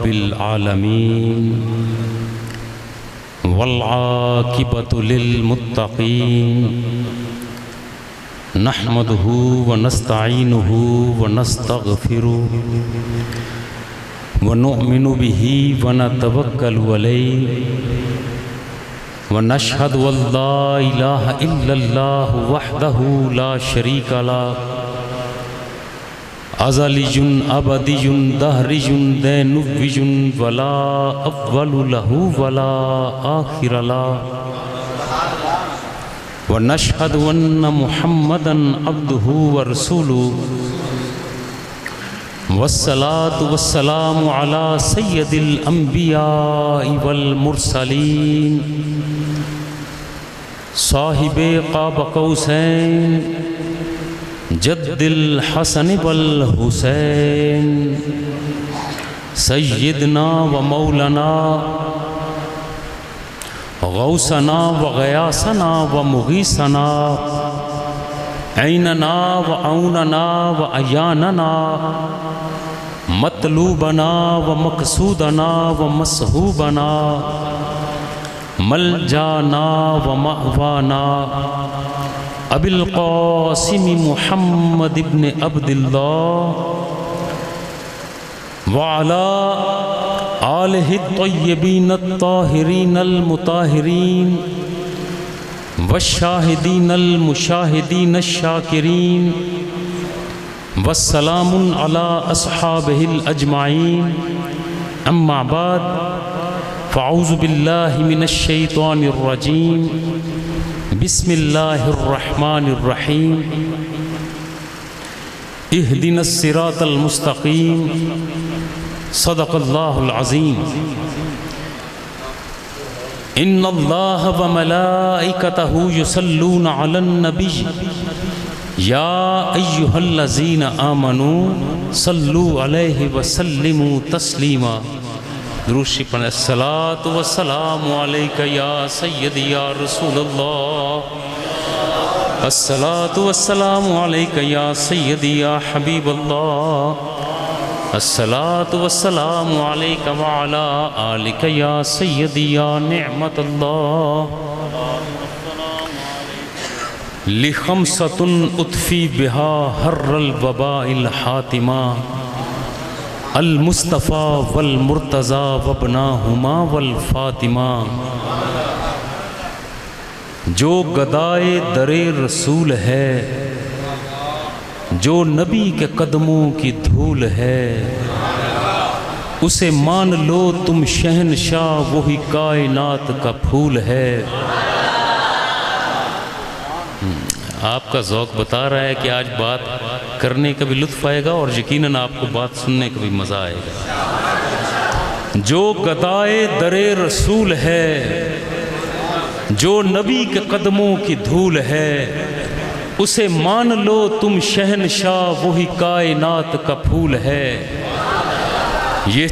رب العالمين والعاقبة للمتقين نحمده ونستعينه ونستغفره ونؤمن به ونتوكل عليه ونشهد أن لا إله إلا الله وحده لا شريك له أزلي أبدي دهري دينوي ولا أول له ولا آخر له ونشهد أن محمدًا عبده ورسوله والصلاة والسلام على سيد الأنبياء والمرسلين صاحب قاب قوسين جد الحسن والحسين سيدنا ومولانا غوثنا وغياثنا ومغيثنا عيننا وعوننا وعياننا مطلوبنا ومقصودنا ومصحوبنا ملجانا ومأوانا أبي القاسم محمد بن عبد الله وعلى آله الطيبين الطاهرين المطهرين والشاهدين المشاهدين الشاكرين والسلام على أصحابه الأجمعين أما بعد فأعوذ بالله من الشيطان الرجيم بسم الله الرحمن الرحيم اهدنا الصراط المستقيم صدق الله العظيم إن الله وملائكته يصلون على النبي يا أيها الذين آمنوا صلوا عليه وسلموا تسليما درود شریف پڑھیں الصلاة والسلام عليك يا سيدي يا رسول الله الصلاة والسلام عليك يا سيدي يا حبيب الله الصلاة والسلام عليك وعلى آلك يا سيدي يا نعمة الله لخمسة أطفي بها حر الوباء الحاتمة المصطفى والمرتضى وابناهما والفاطمة جو گدائے در رسول ہے جو نبی کے قدموں کی دھول ہے اسے مان لو تم شہنشاہ وہی کائنات کا پھول ہے۔ آپ کا ذوق بتا رہا ہے کہ آج بات کرنے کا بھی لطف آئے گا اور یقیناً آپ کو بات سننے کا بھی مزہ آئے گا۔ جو گدائے در رسول ہے جو نبی کے قدموں کی دھول ہے اسے مان لو تم شہنشاہ وہی کائنات کا پھول ہے۔ یہ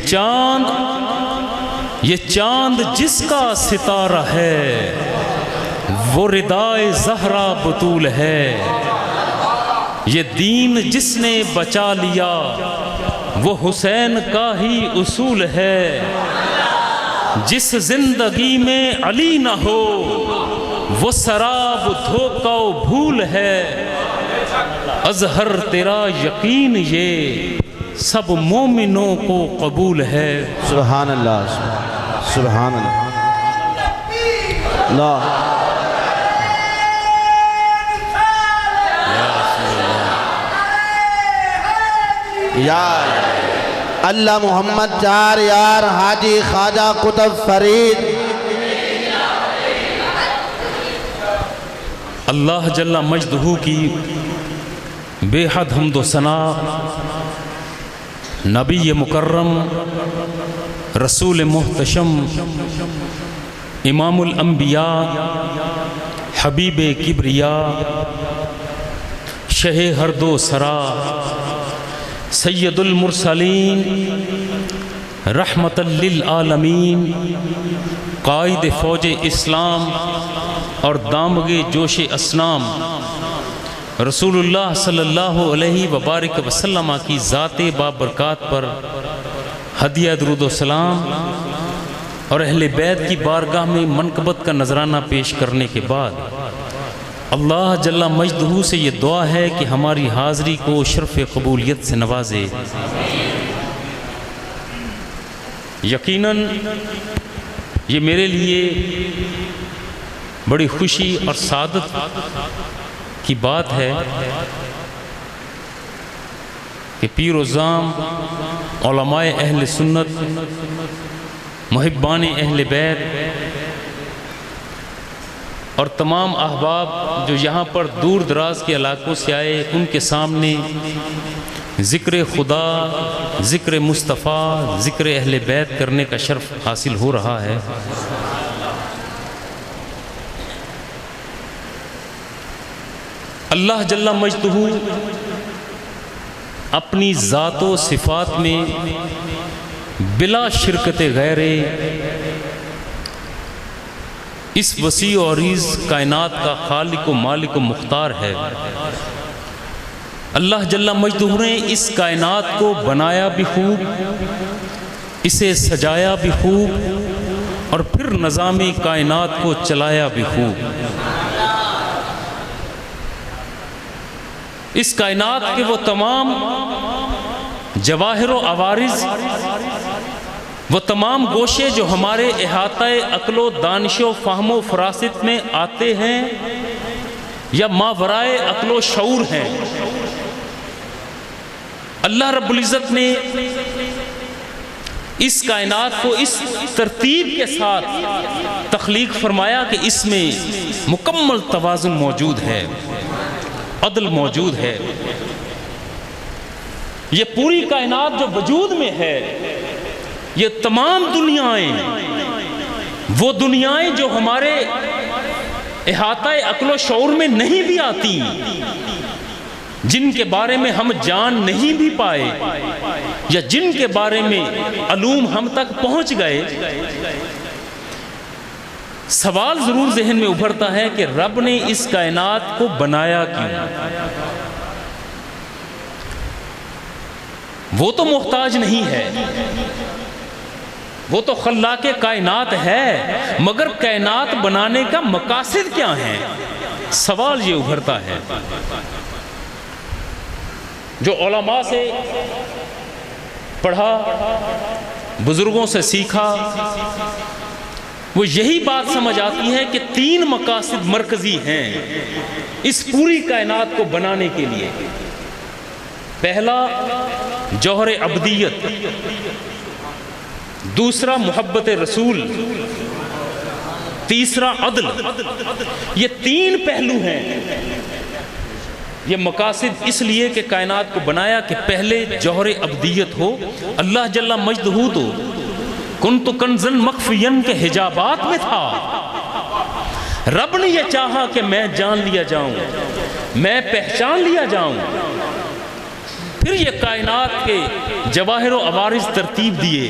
چاند جس کا ستارہ ہے وہ ردائے زہرا بطول ہے۔ یہ دین جس نے بچا لیا وہ حسین کا ہی اصول ہے۔ جس زندگی میں علی نہ ہو وہ سراب دھوکہ و بھول ہے۔ اظہر تیرا یقین یہ سب مومنوں کو قبول ہے۔ سبحان اللہ سبحان اللہ اللہ یا اللہ محمد چار یار حاجی خواجہ قطب فرید۔ اللہ جل مجدہ کی بے حد حمد و ثنا نبی مکرم رسول محتشم امام الانبیاء حبیب کبریا شہ ہر دو سرا سید المرسلین رحمت للعالمین قائد فوج اسلام اور دامغ جوش اسلام رسول اللہ صلی اللہ علیہ وبارک وسلم کی ذات بابرکات پر ہدیہ درود و سلام اور اہل بیت کی بارگاہ میں منقبت کا نذرانہ پیش کرنے کے بعد اللہ جل مجدہ سے یہ دعا ہے کہ ہماری حاضری کو شرف قبولیت سے نوازے۔ یقیناً یہ میرے لیے بڑی خوشی اور سعادت کی بات ہے کہ پیر و زام، علماء اہل سنت، محبان اہل بیت اور تمام احباب جو یہاں پر دور دراز کے علاقوں سے آئے، ان کے سامنے ذکر خدا، ذکر مصطفیٰ، ذکر اہل بیت کرنے کا شرف حاصل ہو رہا ہے۔ اللہ جل مجدہ اپنی ذات و صفات میں بلا شرکت غیر اس وسیع و عریض کائنات کا خالق و مالک و مختار ہے۔ اللہ جل مجدہ نے اس کائنات کو بنایا بھی خوب، اسے سجایا بھی خوب، اور پھر نظام کائنات کو چلایا بھی خوب۔ اس کائنات کے وہ تمام جواہر و عوارض، وہ تمام گوشے جو ہمارے احاطہ عقل و دانش و فہم و فراست میں آتے ہیں یا ماورائے عقل و شعور ہیں، اللہ رب العزت نے اس کائنات کو اس ترتیب کے ساتھ تخلیق فرمایا کہ اس میں مکمل توازن موجود ہے، عدل موجود ہے۔ یہ پوری کائنات جو وجود میں ہے، یہ تمام دنیایں، وہ دنیایں جو ہمارے احاطہ عقل و شعور میں نہیں بھی آتی، جن کے بارے میں ہم جان نہیں بھی پائے، یا جن کے بارے میں علوم ہم تک پہنچ گئے، سوال ضرور ذہن میں ابھرتا ہے کہ رب نے اس کائنات کو بنایا کیوں؟ وہ تو محتاج نہیں ہے، وہ تو خلاق کائنات ہے، مگر کائنات بنانے کا مقاصد کیا ہے؟ سوال یہ ابھرتا ہے۔ جو علماء سے پڑھا، بزرگوں سے سیکھا، وہ یہی بات سمجھ آتی ہے کہ تین مقاصد مرکزی ہیں اس پوری کائنات کو بنانے کے لیے۔ پہلا جوہر عبدیت، دوسرا محبت رسول، تیسرا عدل۔ یہ تین پہلو ہیں۔ یہ مقاصد اس لیے کہ کائنات کو بنایا کہ پہلے جوہر عبدیت ہو۔ اللہ جل مجدہ تو کنت کنزن مخفین کے حجابات میں تھا۔ رب نے یہ چاہا کہ میں جان لیا جاؤں، میں پہچان لیا جاؤں، پھر یہ کائنات کے جواہر و عوارض ترتیب دیے۔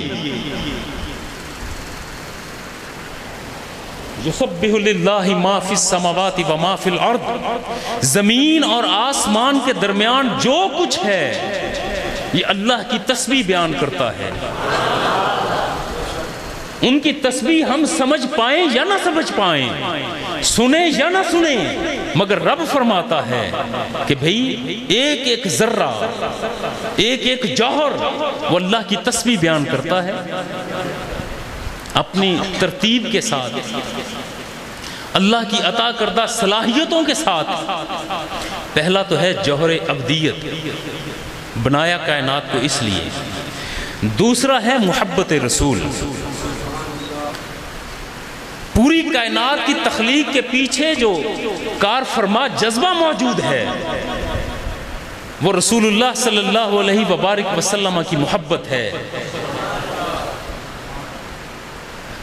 یسبح للہ ما فی السماوات و ما فی الارض، زمین اور آسمان کے درمیان جو کچھ ہے یہ اللہ کی تسبیح بیان کرتا ہے۔ ان کی تسبیح ہم سمجھ پائیں یا نہ سمجھ پائیں، سنیں یا نہ سنیں، مگر رب فرماتا ہے کہ بھئی ایک ایک ذرہ، ایک ایک جوہر وہ اللہ کی تسبیح بیان کرتا ہے اپنی ترتیب کے ساتھ، اللہ کی عطا کردہ صلاحیتوں کے ساتھ۔ پہلا تو ہے جوہر عبدیت، بنایا کائنات کو اس لیے۔ دوسرا ہے محبت رسول۔ پوری کائنات کی تخلیق کے پیچھے جو کار فرما جذبہ موجود ہے وہ رسول اللہ صلی اللہ علیہ وبارک وسلم کی محبت ہے۔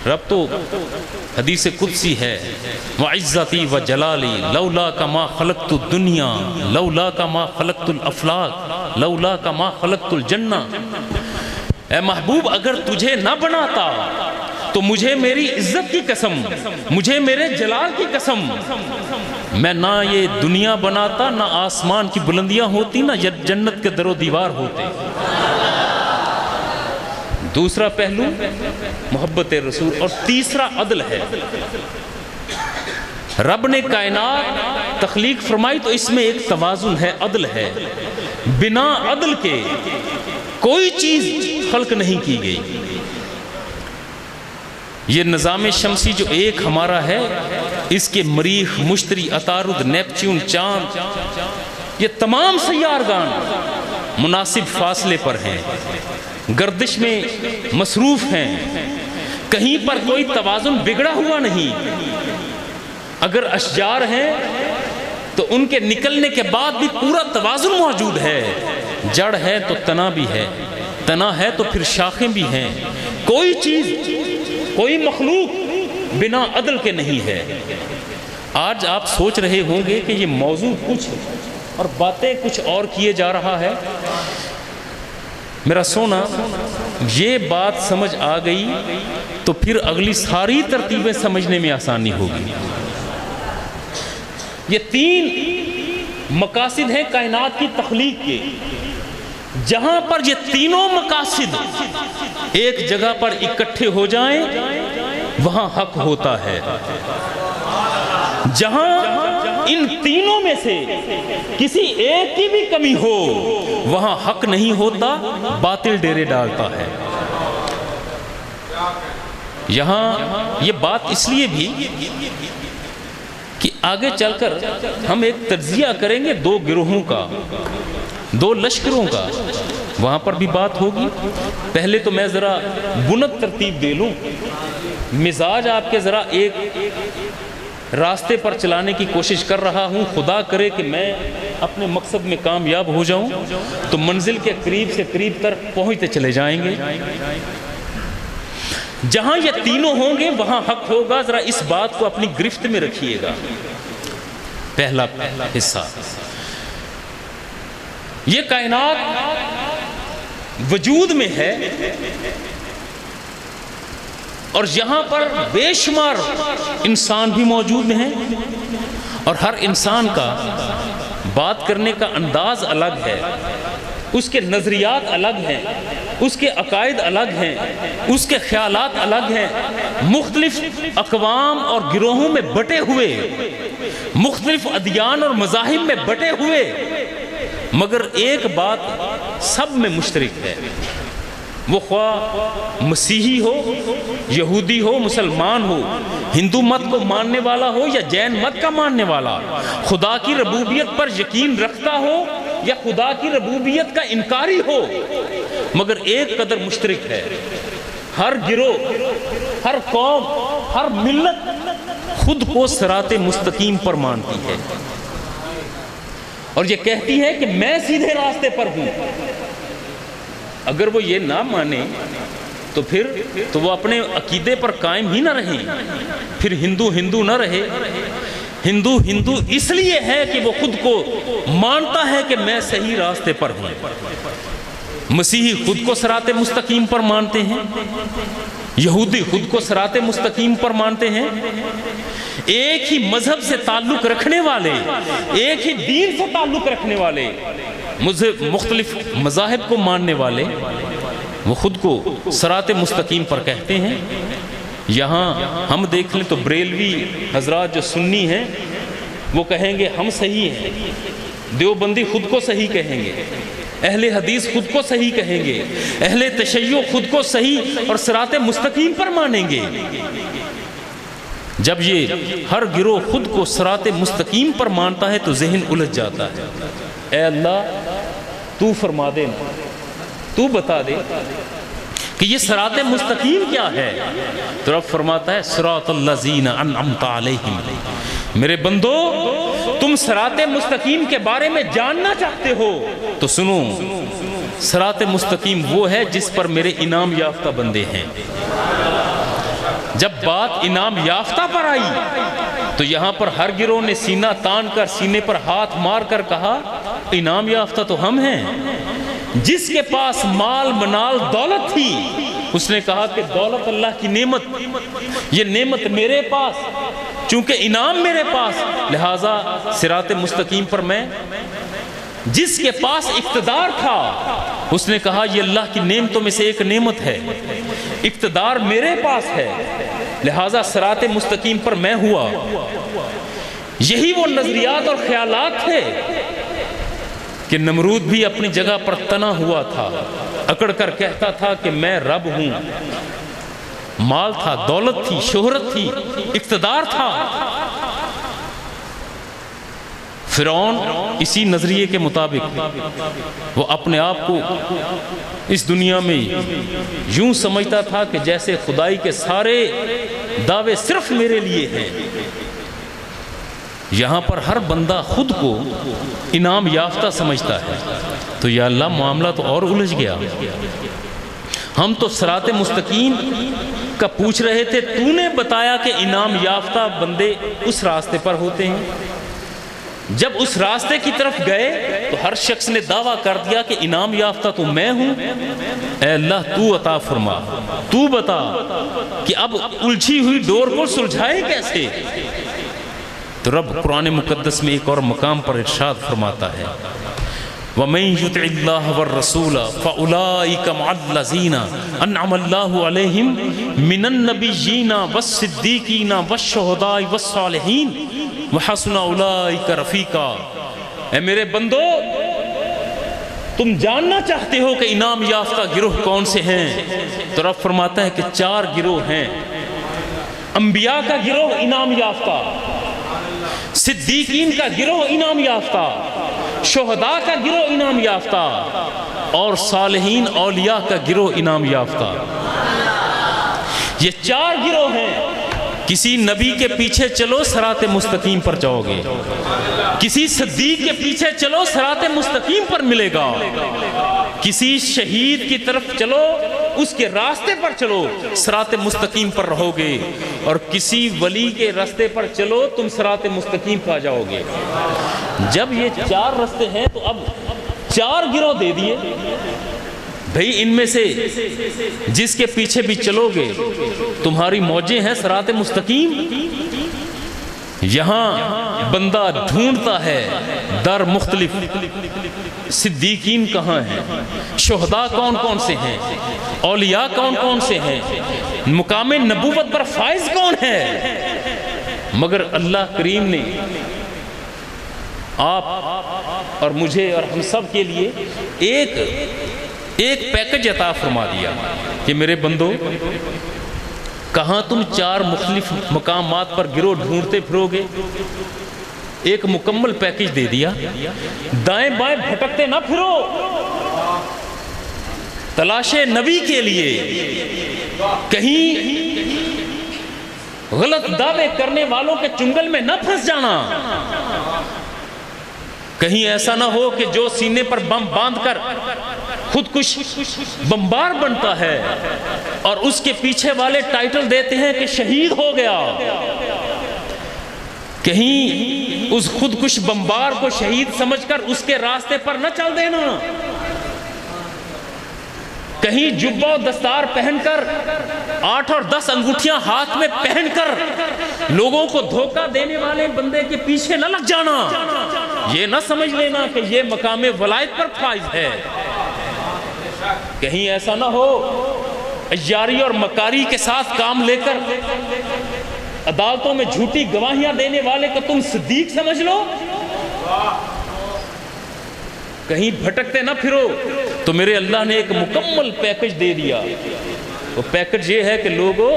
رب تو حدیث قدسی ہے، وعزتی وجلالی لولاک ما خلقت الدنیا لولاک ما خلقت الافلاک لولاک ما خلقت الجنہ۔ اے محبوب، اگر تجھے نہ بناتا تو مجھے میری عزت کی قسم، مجھے میرے جلال کی قسم، میں نہ یہ دنیا بناتا، نہ آسمان کی بلندیاں ہوتی، نہ جنت کے در و دیوار ہوتے۔ دوسرا پہلو محبت رسول، اور تیسرا عدل ہے۔ رب نے کائنات تخلیق فرمائی تو اس میں ایک توازن ہے، عدل ہے۔ بنا عدل کے کوئی چیز خلق نہیں کی گئی۔ یہ نظام شمسی جو ایک ہمارا ہے، اس کے مریخ، مشتری، عطارد، نیپچون، چاند، یہ تمام سیارگان مناسب فاصلے پر ہیں، گردش میں مصروف ہیں، کہیں پر کوئی توازن بگڑا ہوا نہیں۔ اگر اشجار ہیں تو ان کے نکلنے کے بعد بھی پورا توازن موجود ہے، جڑ ہے تو تنا بھی ہے، تنا ہے تو پھر شاخیں بھی ہیں۔ کوئی چیز، کوئی مخلوق بنا عدل کے نہیں ہے۔ آج آپ سوچ رہے ہوں گے کہ یہ موضوع کچھ اور باتیں کچھ اور کیے جا رہا ہے۔ میرا سونا، یہ بات سمجھ آ گئی تو پھر اگلی ساری ترتیبیں سمجھنے میں آسانی ہوگی۔ یہ تین مقاصد ہیں کائنات کی تخلیق کے، جہاں پر یہ تینوں مقاصد ایک جگہ پر اکٹھے ہو جائیں وہاں حق ہوتا ہے۔ جہاں ان تینوں میں سے کسی ایک کی بھی کمی ہو وہاں حق نہیں ہوتا، باطل ڈیرے ڈالتا ہے۔ یہاں یہ بات اس لیے بھی کہ آگے چل کر ہم ایک تجزیہ کریں گے دو گروہوں کا، دو لشکروں کا، وہاں پر بھی بات ہوگی۔ پہلے تو میں ذرا بنت ترتیب دے لوں، مزاج آپ کے ذرا ایک راستے پر چلانے کی کوشش کر رہا ہوں۔ خدا کرے کہ میں اپنے مقصد میں کامیاب ہو جاؤں تو منزل کے قریب سے قریب تر پہنچتے چلے جائیں گے۔ جہاں یہ تینوں ہوں گے وہاں حق ہوگا، ذرا اس بات کو اپنی گرفت میں رکھیے گا۔ پہلا حصہ، یہ کائنات وجود میں ہے اور یہاں پر بے شمار انسان بھی موجود ہیں، اور ہر انسان کا بات کرنے کا انداز الگ ہے، اس کے نظریات الگ ہیں، اس کے عقائد الگ ہیں، اس کے خیالات الگ ہیں، مختلف اقوام اور گروہوں میں بٹے ہوئے، مختلف ادیان اور مذاہب میں بٹے ہوئے، مگر ایک بات سب میں مشترک ہے، وہ خواہ مسیحی ہو، یہودی ہو، مسلمان ہو، ہندو مت کو ماننے والا ہو یا جین مت کا ماننے والا، خدا کی ربوبیت پر یقین رکھتا ہو یا خدا کی ربوبیت کا انکاری ہو، مگر ایک قدر مشترک ہے۔ ہر گروہ، ہر قوم، ہر ملت خود کو صراط مستقیم پر مانتی ہے اور یہ کہتی ہے کہ میں سیدھے راستے پر ہوں۔ اگر وہ یہ نہ مانے تو پھر تو وہ اپنے عقیدے پر قائم ہی نہ رہیں، پھر ہندو نہ رہے۔ ہندو اس لیے ہے کہ وہ خود کو مانتا ہے کہ میں صحیح راستے پر ہوں۔ مسیحی خود کو صراط مستقیم پر مانتے ہیں، یہودی خود کو صراط مستقیم پر مانتے ہیں۔ ایک ہی مذہب سے تعلق رکھنے والے، ایک ہی دین سے تعلق رکھنے والے، مختلف مذاہب کو ماننے والے، وہ خود کو صراط مستقیم پر کہتے ہیں۔ یہاں ہم دیکھ لیں تو بریلوی حضرات جو سنی ہیں وہ کہیں گے ہم صحیح ہیں، دیوبندی خود کو صحیح کہیں گے، اہل حدیث خود کو صحیح کہیں گے، اہل تشیع خود کو صحیح اور صراط مستقیم پر مانیں گے۔ جب یہ ہر گروہ خود کو صراط مستقیم پر مانتا ہے تو ذہن الجھ جاتا ہے۔ اے اللہ تو فرما دے، تو بتا دے کہ یہ صراط مستقیم کیا ہے۔ تو رب فرماتا ہے صراط الذین انعمت علیہم، میرے بندو تم صراط مستقیم کے بارے میں جاننا چاہتے ہو تو سنو، صراط مستقیم وہ ہے جس پر میرے انعام یافتہ بندے ہیں۔ جب بات انعام یافتہ پر آئی تو یہاں پر ہر گروہ نے سینہ تان کر، سینے پر ہاتھ مار کر کہا انعام یافتہ تو ہم ہیں۔ جس کے پاس مال منال دولت تھی اس نے کہا کہ دولت اللہ کی نعمت، یہ نعمت میرے پاس، چونکہ انعام میرے پاس، لہٰذا صراط مستقیم پر میں۔ جس کے پاس اقتدار تھا اس نے کہا یہ اللہ کی نعمتوں میں سے ایک نعمت ہے، اقتدار میرے پاس ہے، لہٰذا صراط مستقیم پر میں ہوا۔ یہی وہ نظریات اور خیالات تھے کہ نمرود بھی اپنی جگہ پر تنا ہوا تھا، اکڑ کر کہتا تھا کہ میں رب ہوں۔ مال تھا، دولت تھی، شہرت تھی، اقتدار تھا۔ فرعون اسی نظریے کے مطابق وہ اپنے آپ کو اس دنیا میں یوں سمجھتا تھا کہ جیسے خدائی کے سارے دعوے صرف میرے لیے ہیں۔ یہاں پر ہر بندہ خود کو انعام یافتہ سمجھتا ہے، تو یا اللہ معاملہ تو اور الجھ گیا۔ ہم تو صراط مستقیم کا پوچھ رہے تھے، تو نے بتایا کہ انعام یافتہ بندے اس راستے پر ہوتے ہیں۔ جب اس راستے کی طرف گئے تو ہر شخص نے دعویٰ کر دیا کہ انعام یافتہ تو میں ہوں۔ اے اللہ تو عطا فرما، تو بتا کہ اب الجھی ہوئی ڈور کو سلجھائے کیسے؟ تو رب قرآن مقدس میں ایک اور مقام پر ارشاد فرماتا ہے، وَمَن يُطِعِ اللَّهَ وَالرَّسُولَ فَأُولَٰئِكَ مَعَ الَّذِينَ أَنْعَمَ اللَّهُ عَلَيْهِم مِّنَ النَّبِيِّينَ وَالصِّدِّيقِينَ وَالشُّهَدَاءِ وَالصَّالِحِينَ وَحَسُنَ أُولَٰئِكَ رَفِیقًا۔ اے میرے بندو، تم جاننا چاہتے ہو کہ انعام یافتہ گروہ کون سے ہیں؟ تو رب فرماتا ہے کہ 4 گروہ ہیں۔ انبیاء کا گروہ انعام یافتہ، صدیقین کا گروہ انعام یافتہ، شہداء کا گروہ انعام یافتہ، اور صالحین اولیاء کا گروہ انعام یافتہ۔ یہ 4 گروہ ہیں۔ کسی نبی کے پیچھے چلو صراط مستقیم پر جاؤ گے، کسی صدیق کے پیچھے چلو صراط مستقیم پر ملے گا، کسی شہید کی طرف چلو اس کے راستے پر چلو صراط مستقیم پر رہو گے، اور کسی ولی کے راستے پر چلو تم صراط مستقیم پہ جاؤ گے۔ جب یہ 4 راستے ہیں تو اب 4 گروہ دے دیے بھئی، ان میں سے جس کے پیچھے بھی چلو گے تمہاری موجیں ہیں صراط مستقیم۔ یہاں بندہ ڈھونڈتا ہے در مختلف، صدیقین کہاں ہیں، شہداء کون کون سے ہیں، اولیاء کون کون سے ہیں، مقام نبوت پر فائز کون ہے۔ مگر اللہ کریم نے آپ اور مجھے اور ہم سب کے لیے ایک پیکج عطا فرما دیا کہ میرے بندو، کہاں تم 4 مختلف مقامات پر گروہ ڈھونڈتے پھرو گے؟ ایک مکمل پیکج دے دیا، دائیں بائیں بھٹکتے نہ پھرو، تلاش نبی کے لیے کہیں غلط دعوے کرنے والوں کے چنگل میں نہ پھنس جانا۔ کہیں ایسا نہ ہو کہ جو سینے پر بم باندھ کر خودکش بمبار بنتا ہے اور اس کے پیچھے والے ٹائٹل دیتے ہیں کہ شہید ہو گیا، کہیں اس خودکش بمبار کو شہید سمجھ کر اس کے راستے پر نہ چل دینا۔ کہیں جبہ و دستار پہن کر 8 اور 10 انگوٹھیاں ہاتھ میں پہن کر لوگوں کو دھوکہ دینے والے بندے کے پیچھے نہ لگ جانا۔ یہ نہ سمجھ لینا کہ یہ مقام ولایت پر فائز ہے۔ کہیں ایسا نہ ہو عیاری اور مکاری کے ساتھ کام لے کر عدالتوں میں جھوٹی گواہیاں دینے والے کو تم صدیق سمجھ لو۔ کہیں بھٹکتے نہ پھرو، تو میرے اللہ نے ایک مکمل پیکج دے دیا۔ وہ پیکج یہ ہے کہ لوگوں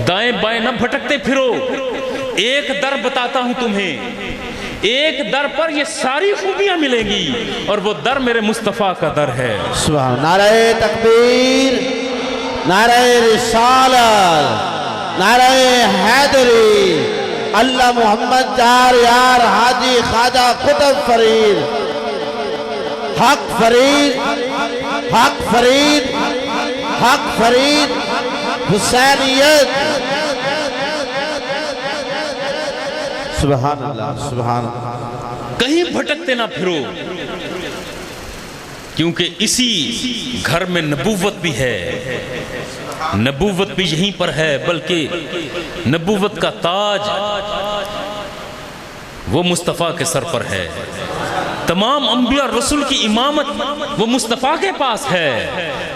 دائیں بائیں نہ بھٹکتے پھرو، ایک در بتاتا ہوں تمہیں، ایک در پر یہ ساری خوبیاں ملیں گی، اور وہ در میرے مصطفیٰ کا در ہے۔ سبحان نعرہ تکبیر، نعرہ رسالت، نعرہ حیدری، اللہ محمد 4 یار حاجی خواجہ قطب فرید، حق فرید، حق فرید، حق فرید، حسینیت۔ سبحان اللہ، سبحان اللہ۔ کہیں بھٹکتے نہ پھرو، کیونکہ اسی گھر میں نبوت بھی ہے، نبوت بھی یہیں پر ہے، بلکہ نبوت کا تاج وہ مصطفیٰ کے سر پر ہے۔ تمام انبیاء اور رسول کی امامت وہ مصطفیٰ کے پاس ہے،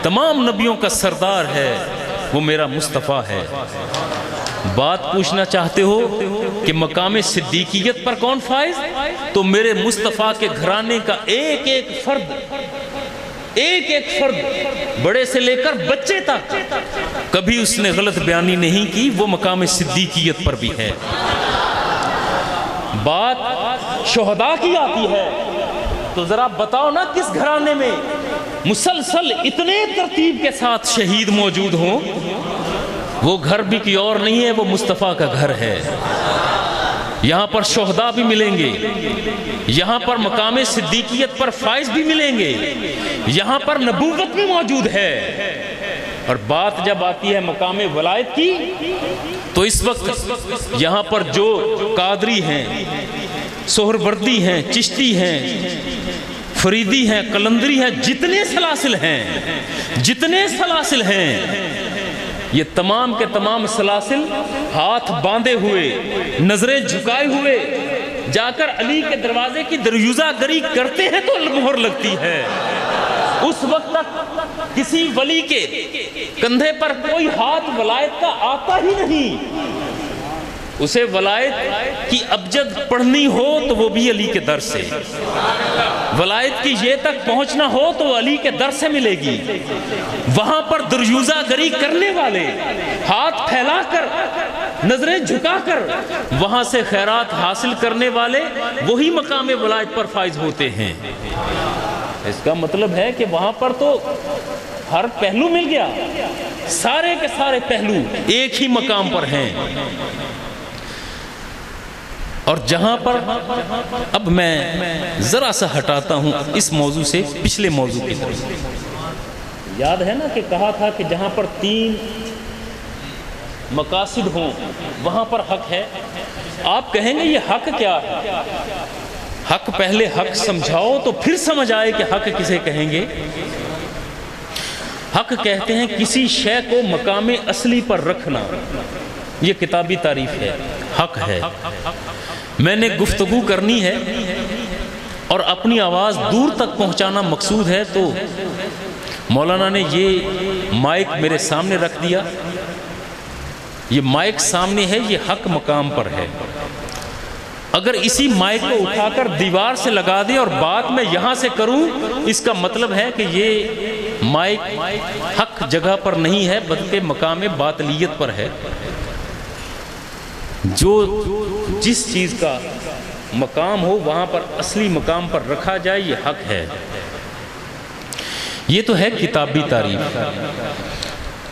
تمام نبیوں کا سردار ہے وہ میرا مصطفیٰ ہے۔ بات پوچھنا چاہتے ہو کہ مقام صدیقیت پر کون فائز؟ تو میرے مصطفیٰ کے گھرانے کا ایک ایک فرد بڑے سے لے کر بچے تک کبھی اس نے غلط بیانی نہیں کی، وہ مقام صدیقیت پر بھی ہے۔ بات شہداء کی آتی ہے تو ذرا بتاؤ نا کس گھرانے میں مسلسل اتنے ترتیب کے ساتھ شہید موجود ہوں؟ وہ گھر بھی کوئی اور نہیں ہے، وہ مصطفیٰ کا گھر ہے۔ یہاں پر شہداء بھی ملیں گے، یہاں پر مقام صدیقیت پر فائز بھی ملیں گے، یہاں پر نبوت بھی موجود ہے۔ اور بات جب آتی ہے مقام ولایت کی تو اس وقت یہاں پر جو قادری ہیں، سہروردی ہیں، چشتی ہیں، فریدی ہیں، قلندری ہیں، جتنے سلاسل ہیں یہ تمام کے تمام سلاسل ہاتھ باندھے ہوئے، نظریں جھکائے ہوئے جا کر علی کے دروازے کی دریوزہ گری کرتے ہیں تو مہر لگتی ہے۔ اس وقت تک کسی ولی کے کندھے پر کوئی ہاتھ ولایت کا آتا ہی نہیں۔ اسے ولایت کی ابجد پڑھنی ہو تو وہ بھی علی کے در سے، ولایت کی یہ تک پہنچنا ہو تو علی کے در سے ملے گی۔ وہاں پر دریوزہ گری کرنے والے، ہاتھ پھیلا کر، نظریں جھکا کر وہاں سے خیرات حاصل کرنے والے وہی مقام ولایت پر فائز ہوتے ہیں۔ اس کا مطلب ہے کہ وہاں پر تو ہر پہلو مل گیا، سارے کے سارے پہلو ایک ہی مقام پر ہیں۔ اور جہاں پر اب میں ذرا سا ہٹاتا ہوں اس موضوع سے پچھلے موضوع کی طرف، یاد ہے نا کہ کہا تھا کہ جہاں پر 3 مقاصد ہوں وہاں پر حق ہے۔ آپ کہیں گے یہ حق کیا ہے؟ حق پہلے حق سمجھاؤ تو پھر سمجھ آئے کہ حق کسے کہیں گے۔ حق کہتے ہیں کسی شے کو مقام اصلی پر رکھنا، یہ کتابی تعریف ہے، حق ہے۔ میں نے گفتگو کرنی ہے اور اپنی آواز دور تک پہنچانا مقصود ہے تو مولانا نے یہ مائک میرے سامنے رکھ دیا، یہ مائک سامنے ہے، یہ حق مقام پر ہے۔ اگر اسی مائک کو اٹھا کر دیوار سے لگا دے اور بات میں یہاں سے کروں، اس کا مطلب ہے کہ یہ مائک حق جگہ پر نہیں ہے بلکہ مقام باطلیت پر ہے۔ جو جس چیز کا مقام ہو وہاں پر اصلی مقام پر رکھا جائے، یہ حق ہے۔ یہ تو ہے کتابی تعریف۔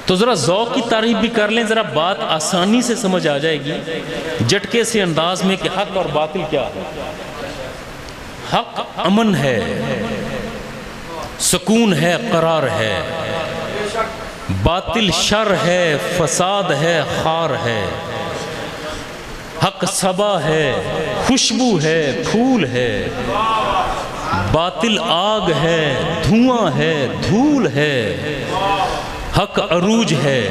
تو ذرا ذوق کی تعریف بھی کر لیں، ذرا بات آسانی سے سمجھ آ جائے گی جھٹکے سے انداز میں کہ حق اور باطل کیا ہے۔ حق امن ہے، سکون ہے، قرار ہے۔ باطل شر ہے، فساد ہے، خار ہے۔ حق صبا ہے، خوشبو ہے، پھول ہے۔ باطل آگ ہے، دھواں ہے، دھول ہے۔ حق عروج ہے،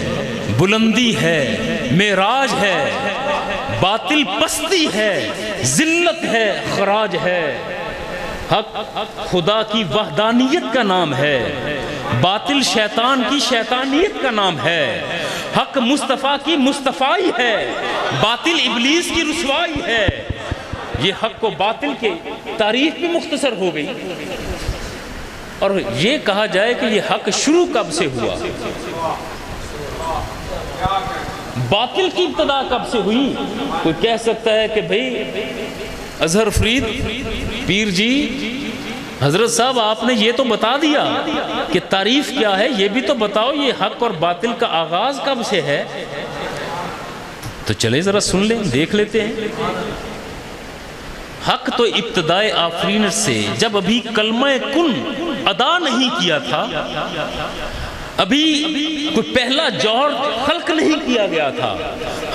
بلندی ہے، معراج ہے۔ باطل پستی ہے، ذلت ہے، خراج ہے۔ حق خدا کی وحدانیت کا نام ہے، باطل شیطان کی شیطانیت کا نام ہے۔ حق مصطفیٰ کی مصطفائی ہے، باطل ابلیس کی رسوائی ہے۔ یہ حق و باطل کے تعریف بھی مختصر ہو گئی۔ اور یہ کہا جائے کہ یہ حق شروع کب سے ہوا، باطل کی ابتدا کب سے ہوئی؟ کوئی کہہ سکتا ہے کہ بھئی اظہر فرید پیر جی، حضرت صاحب آپ نے یہ تو بتا دیا کہ تعریف کیا ہے، یہ بھی تو بتاؤ یہ حق اور باطل کا آغاز کب سے ہے۔ تو چلے ذرا سن لیں، دیکھ لیتے ہیں۔ حق تو ابتدائے آفرینت سے، جب ابھی کلمہ کن ادا نہیں کیا تھا، ابھی کوئی پہلا جوہر خلق نہیں کیا گیا تھا،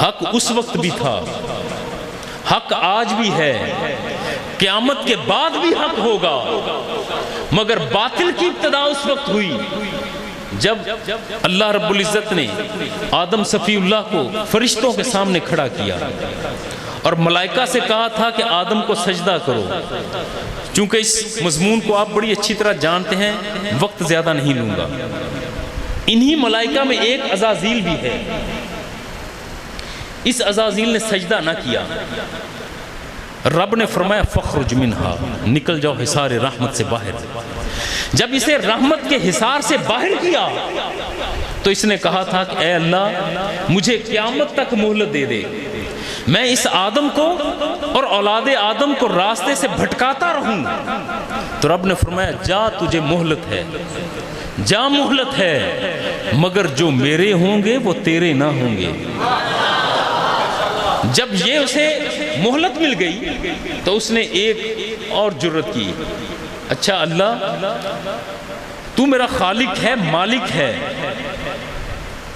حق اس وقت بھی تھا، حق آج بھی ہے، قیامت کے بعد بھی حق ہوگا۔ مگر باطل کی ابتدا اس وقت ہوئی جب اللہ رب العزت نے آدم صفی اللہ کو فرشتوں کے سامنے کھڑا کیا اور ملائکہ سے کہا تھا کہ آدم کو سجدہ کرو۔ چونکہ اس مضمون کو آپ بڑی اچھی طرح جانتے ہیں، وقت زیادہ نہیں لوں گا۔ انہی ملائکہ میں ایک عزازیل بھی ہے۔ اس عزازیل نے سجدہ نہ کیا، رب نے فرمایا فخرج منہا، نکل جاؤ حصار رحمت سے باہر۔ جب اسے رحمت کے حصار سے باہر کیا تو اس نے کہا تھا کہ اے اللہ مجھے قیامت تک مہلت دے دے، میں اس آدم کو اور اولاد آدم کو راستے سے بھٹکاتا رہوں۔ تو رب نے فرمایا جا تجھے مہلت ہے، جا مہلت ہے، مگر جو میرے ہوں گے وہ تیرے نہ ہوں گے۔ جب یہ اسے مہلت مل گئی تو اس نے ایک اور جرت کی، اچھا اللہ تو میرا خالق ہے، مالک ہے،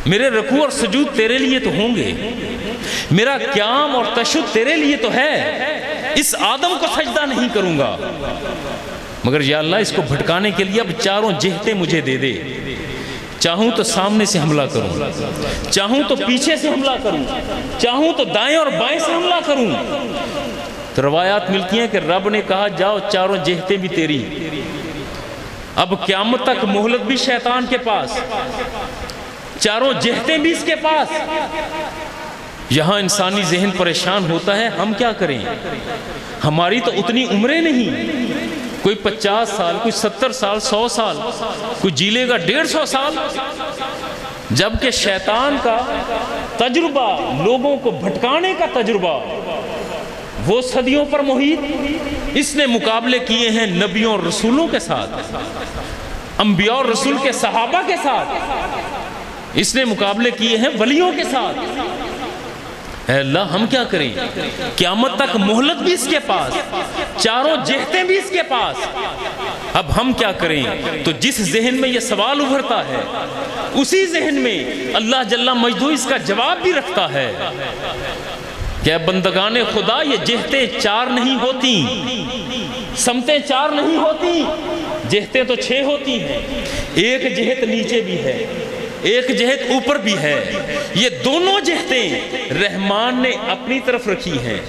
میرے رکوع اور سجود تیرے لیے تو ہوں گے، میرا قیام اور تشہد تیرے لیے تو ہے، اس آدم کو سجدہ نہیں کروں گا، مگر یا اللہ اس کو بھٹکانے کے لیے اب چاروں جہتیں مجھے دے دے، چاہوں تو سامنے سے حملہ کروں، چاہوں تو پیچھے سے حملہ کروں، چاہوں تو دائیں اور بائیں سے حملہ کروں۔ تو روایات ملتی ہیں کہ رب نے کہا جاؤ چاروں جہتیں بھی تیری، اب قیامت تک مہلت بھی شیطان کے پاس، چاروں جہتیں بھی اس کے پاس۔ یہاں انسانی ذہن پریشان ہوتا ہے، ہم کیا کریں؟ ہماری تو اتنی عمریں نہیں، کوئی 50 سال، کوئی 70 سال، 100 سال، کوئی جیلے گا 150 سال، جبکہ شیطان کا تجربہ، لوگوں کو بھٹکانے کا تجربہ وہ صدیوں پر محیط۔ اس نے مقابلے کیے ہیں نبیوں اور رسولوں کے ساتھ، انبیاء اور رسول کے صحابہ کے ساتھ، اس نے مقابلے کیے ہیں ولیوں کے ساتھ۔ اے اللہ ہم کیا کریں؟ قیامت تک مہلت بھی اس کے پاس، چاروں جہتیں بھی اس کے پاس، اب ہم کیا کریں؟ تو جس ذہن میں یہ سوال ابھرتا ہے اسی ذہن میں اللہ جل مجدہ اس کا جواب بھی رکھتا ہے کہ بندگان خدا یہ جہتیں چار نہیں ہوتی، سمتیں چار نہیں ہوتی، جہتیں تو 6 ہوتی ہیں، ایک جہت نیچے بھی ہے، ایک جہت اوپر بھی ہے، یہ دونوں جہتیں رحمان نے اپنی طرف رکھی ہیں،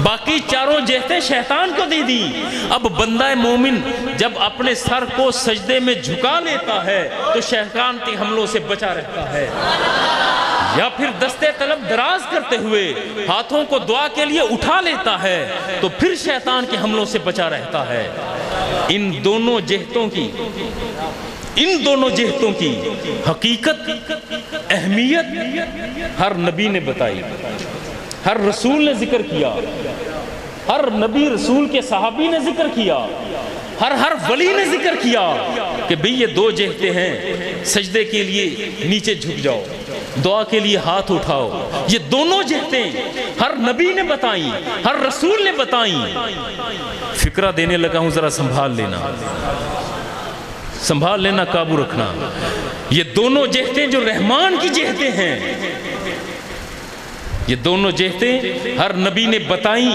باقی چاروں جہتیں شیطان کو دے دی۔ اب بندہ مومن جب اپنے سر کو سجدے میں جھکا لیتا ہے تو شیطان کے حملوں سے بچا رہتا ہے، یا پھر دستے طلب دراز کرتے ہوئے ہاتھوں کو دعا کے لیے اٹھا لیتا ہے تو پھر شیطان کے حملوں سے بچا رہتا ہے۔ ان دونوں جہتوں کی حقیقت، اہمیت ہر نبی نے بتائی، ہر رسول نے ذکر کیا، ہر نبی رسول کے صحابی نے ذکر کیا، ہر ولی نے ذکر کیا کہ بھئی یہ 2 جہتیں ہیں، سجدے کے لیے نیچے جھک جاؤ، دعا کے لیے ہاتھ اٹھاؤ، یہ دونوں جہتیں ہر نبی نے بتائیں، ہر رسول نے بتائیں۔ فکرہ دینے لگا ہوں، ذرا سنبھال لینا، قابو رکھنا۔ یہ دونوں جہتیں جو رحمان کی جہتیں ہیں، یہ دونوں جہتیں ہر نبی نے بتائیں،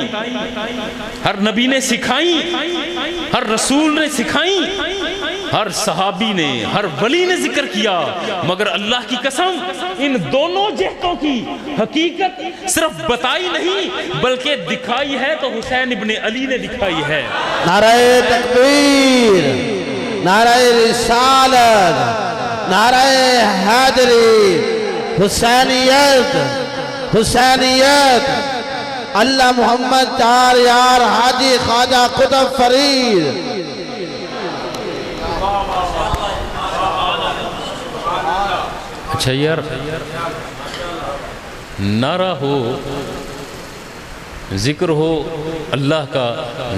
ہر نبی نے سکھائیں، ہر رسول نے سکھائیں، ہر صحابی نے، ہر ولی نے ذکر کیا، مگر اللہ کی قسم ان دونوں جہتوں کی حقیقت صرف بتائی نہیں بلکہ دکھائی ہے تو حسین ابن علی نے دکھائی ہے۔ نعرہ تکبیر، نعرہ رسالت، نعرہ حیدری، حسینیت، اللہ محمد چار یار حاجی خواجہ قطب فرید۔ اچھا یار، نعرہ ہو، ذکر ہو اللہ کا،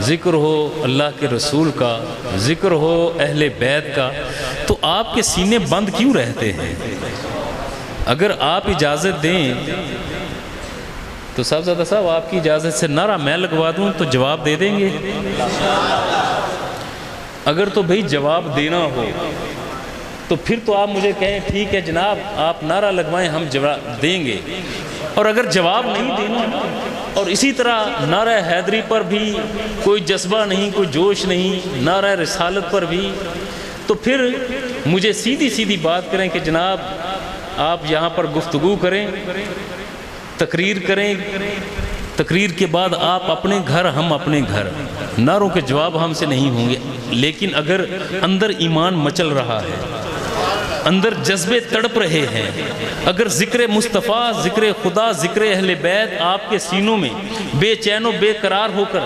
ذکر ہو اللہ کے رسول کا، ذکر ہو اہل بیت کا، تو آپ کے سینے بند کیوں رہتے ہیں؟ اگر آپ اجازت دیں تو صاحبزادہ صاحب آپ کی اجازت سے نعرہ میں لگوا دوں تو جواب دے دیں گے؟ اگر تو بھئی جواب دینا ہو تو پھر تو آپ مجھے کہیں ٹھیک ہے جناب آپ نعرہ لگوائیں، ہم جواب دیں گے۔ اور اگر جواب نہیں دینا اور اسی طرح نعرہ حیدری پر بھی کوئی جذبہ نہیں، کوئی جوش نہیں، نعرہ رسالت پر بھی، تو پھر مجھے سیدھی بات کریں کہ جناب آپ یہاں پر گفتگو کریں، تقریر کریں، تقریر کے بعد آپ اپنے گھر، ہم اپنے گھر، نعروں کے جواب ہم سے نہیں ہوں گے، لیکن اگر اندر ایمان مچل رہا ہے، اندر جذبے تڑپ رہے ہیں، اگر ذکر مصطفیٰ، ذکر خدا، ذکر اہل بیت آپ کے سینوں میں بے چین و بے قرار ہو کر